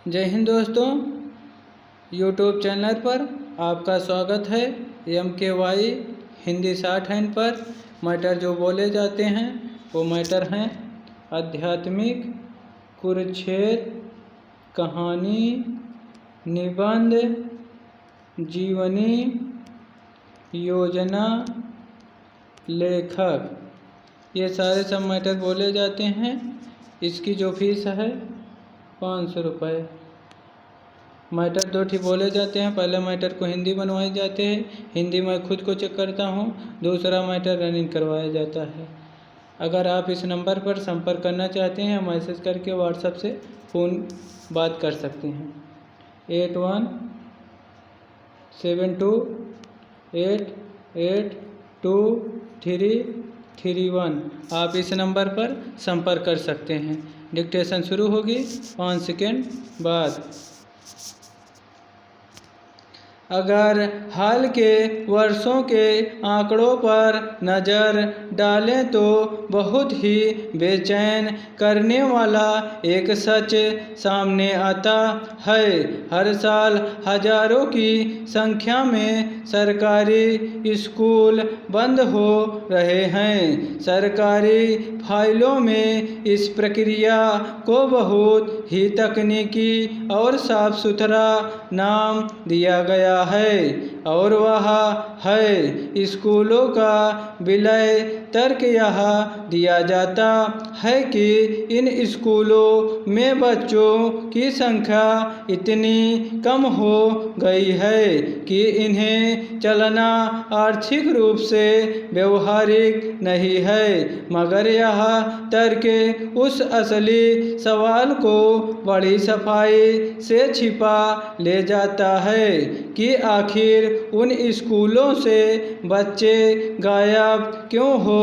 जय हिंद दोस्तों, YouTube channel पर आपका स्वागत है। MKY हिंदी शॉर्ट हैंड पर मैटर जो बोले जाते हैं वो मैटर हैं आध्यात्मिक, कुरुक्षेत्र, कहानी, निबंध, जीवनी, योजना, लेखक, ये सारे सब मैटर बोले जाते हैं। इसकी जो फीस है 500 रुपये। मैटर दो बोले जाते हैं। पहले मैटर को हिंदी बनवाए जाते हैं, हिंदी मैं खुद को चेक करता हूँ। दूसरा मैटर रनिंग करवाया जाता है। अगर आप इस नंबर पर संपर्क करना चाहते हैं, मैसेज करके व्हाट्सएप से फ़ोन बात कर सकते हैं। 8172882331। आप इस नंबर पर संपर्क कर सकते हैं। डिक्टेशन शुरू होगी 5 सेकेंड बाद। अगर हाल के वर्षों के आंकड़ों पर नज़र डालें तो बहुत ही बेचैन करने वाला एक सच सामने आता है। हर साल हजारों की संख्या में सरकारी स्कूल बंद हो रहे हैं। सरकारी फाइलों में इस प्रक्रिया को बहुत ही तकनीकी और साफ सुथरा नाम दिया गया है, और वह है स्कूलों का विलय। तर्क यह दिया जाता है कि इन स्कूलों में बच्चों की संख्या इतनी कम हो गई है कि इन्हें चलना आर्थिक रूप से व्यवहारिक नहीं है। मगर यह तर्क उस असली सवाल को बड़ी सफाई से छिपा ले जाता है कि आखिर उन स्कूलों से बच्चे गायब क्यों हो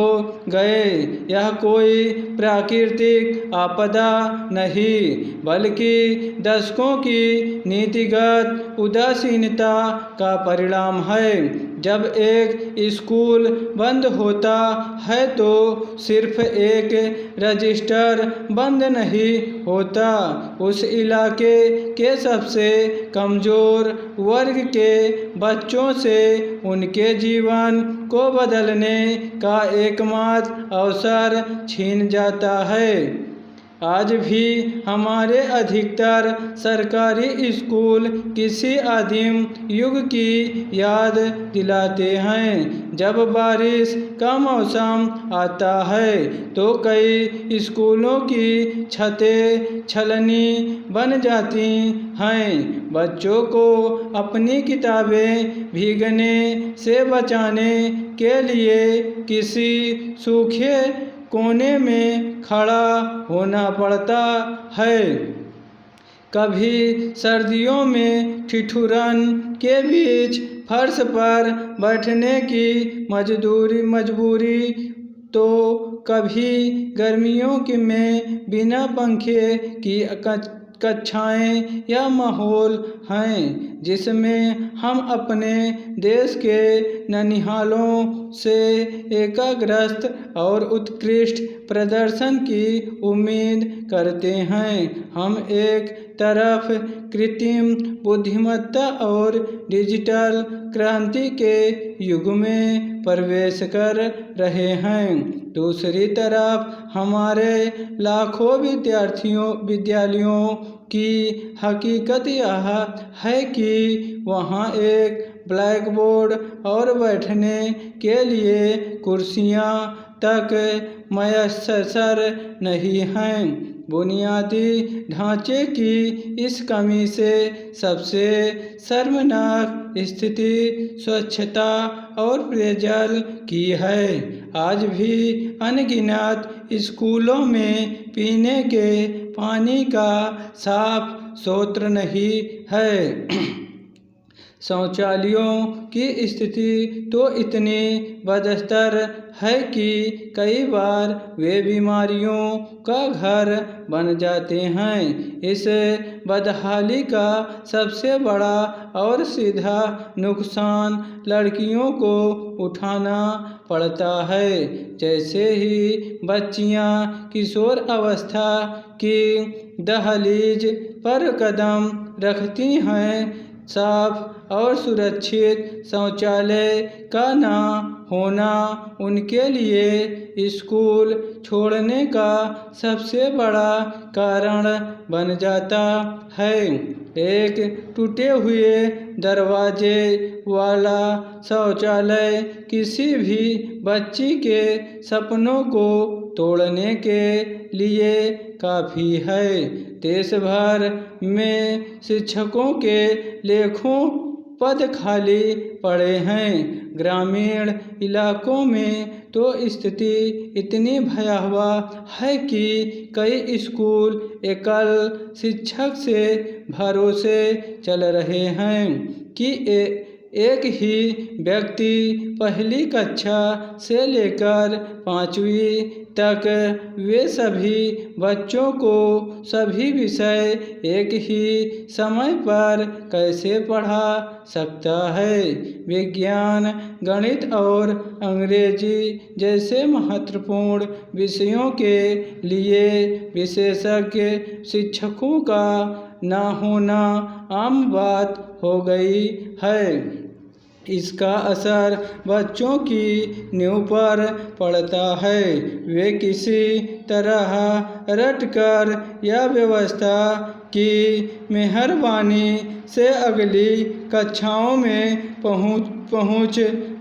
गए। यह कोई प्राकृतिक आपदा नहीं, बल्कि दशकों की नीतिगत उदासीनता का परिणाम है। जब एक स्कूल बंद होता है तो सिर्फ एक रजिस्टर बंद नहीं होता, उस इलाके के सबसे कमज़ोर वर्ग के बच्चों से उनके जीवन को बदलने का एकमात्र अवसर छीन जाता है। आज भी हमारे अधिकतर सरकारी स्कूल किसी आदिम युग की याद दिलाते हैं। जब बारिश का मौसम आता है तो कई स्कूलों की छतें छलनी बन जाती हैं। बच्चों को अपनी किताबें भीगने से बचाने के लिए किसी सूखे कोने में खड़ा होना पड़ता है। कभी सर्दियों में ठिठुरन के बीच फर्श पर बैठने की मजबूरी, तो कभी गर्मियों में बिना पंखे की कक्षाएं या माहौल हैं जिसमें हम अपने देश के ननिहालों से एकाग्रस्त और उत्कृष्ट प्रदर्शन की उम्मीद करते हैं। हम एक तरफ कृत्रिम बुद्धिमत्ता और डिजिटल क्रांति के युग में प्रवेश कर रहे हैं, दूसरी तरफ हमारे लाखों विद्यालयों की हकीकत यह है कि वहाँ एक ब्लैक बोर्ड और बैठने के लिए कुर्सियाँ तक मयस्सर नहीं हैं। बुनियादी ढांचे की इस कमी से सबसे शर्मनाक स्थिति स्वच्छता और पेयजल की है। आज भी अनगिनत स्कूलों में पीने के पानी का साफ स्रोत नहीं है। शौचालयों की स्थिति तो इतनी बदतर है कि कई बार वे बीमारियों का घर बन जाते हैं। इस बदहाली का सबसे बड़ा और सीधा नुकसान लड़कियों को उठाना पड़ता है। जैसे ही बच्चियां किशोर अवस्था की दहलीज पर कदम रखती हैं, साफ और सुरक्षित शौचालय का न होना उनके लिए स्कूल छोड़ने का सबसे बड़ा कारण बन जाता है। एक टूटे हुए दरवाजे वाला शौचालय किसी भी बच्ची के सपनों को तोड़ने के लिए काफ़ी है। देश भर में शिक्षकों के लाखों पद खाली पड़े हैं। ग्रामीण इलाकों में तो स्थिति इतनी भयावह है कि कई स्कूल एकल शिक्षक से भरोसे चल रहे हैं कि एक ही व्यक्ति पहली कक्षा से लेकर 5वीं तक वे सभी बच्चों को सभी विषय एक ही समय पर कैसे पढ़ा सकता है। विज्ञान, गणित और अंग्रेजी जैसे महत्वपूर्ण विषयों के लिए विशेषज्ञ शिक्षकों का न होना आम बात हो गई है। इसका असर बच्चों की नींव पर पड़ता है। वे किसी तरह रटकर या व्यवस्था की मेहरबानी से अगली कक्षाओं में पहुँच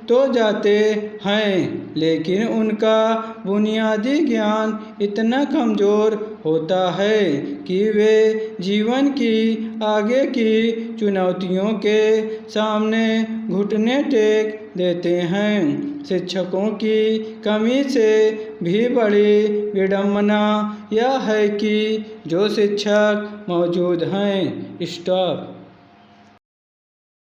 तो जाते हैं, लेकिन उनका बुनियादी ज्ञान इतना कमज़ोर होता है कि वे जीवन की आगे की चुनौतियों के सामने घुटने टेक देते हैं। शिक्षकों की कमी से भी बड़ी विडंबना यह है कि जो शिक्षक मौजूद हैं, स्टाफ